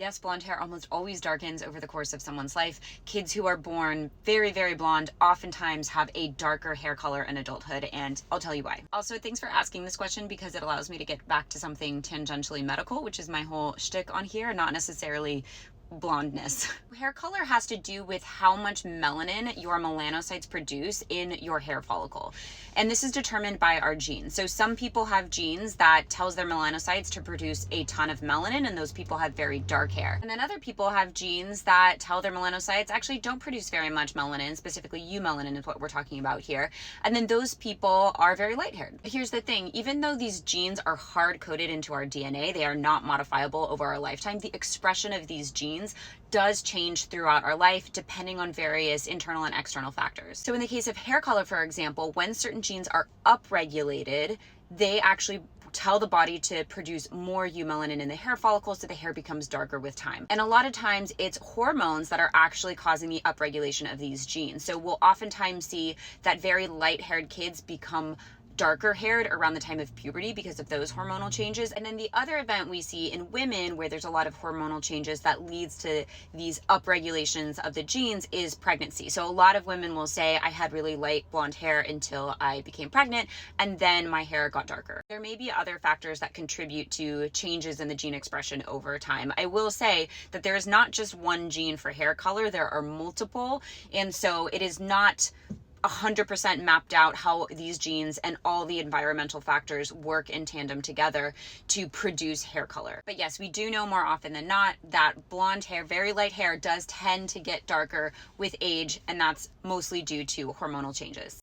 Yes, blonde hair almost always darkens over the course of someone's life. Kids who are born very, very blonde oftentimes have a darker hair color in adulthood, and I'll tell you why. Also, thanks for asking this question because it allows me to get back to something tangentially medical, which is my whole shtick on here, not necessarily blondness. Hair color has to do with how much melanin your melanocytes produce in your hair follicle. And this is determined by our genes. So some people have genes that tells their melanocytes to produce a ton of melanin, and those people have very dark hair. And then other people have genes that tell their melanocytes actually don't produce very much melanin, specifically eumelanin is what we're talking about here. And then those people are very light haired. Here's the thing, even though these genes are hard coded into our DNA, they are not modifiable over our lifetime, the expression of these genes does change throughout our life depending on various internal and external factors. So in the case of hair color, for example, when certain genes are upregulated, they actually tell the body to produce more eumelanin in the hair follicle so the hair becomes darker with time. And a lot of times it's hormones that are actually causing the upregulation of these genes. So we'll oftentimes see that very light-haired kids become darker haired around the time of puberty because of those hormonal changes. And then the other event we see in women where there's a lot of hormonal changes that leads to these upregulations of the genes is pregnancy. So a lot of women will say, I had really light blonde hair until I became pregnant, and then my hair got darker. There may be other factors that contribute to changes in the gene expression over time. I will say that there is not just one gene for hair color, there are multiple. And so it is not 100% mapped out how these genes and all the environmental factors work in tandem together to produce hair color. But yes, we do know more often than not that blonde hair, very light hair, does tend to get darker with age, and that's mostly due to hormonal changes.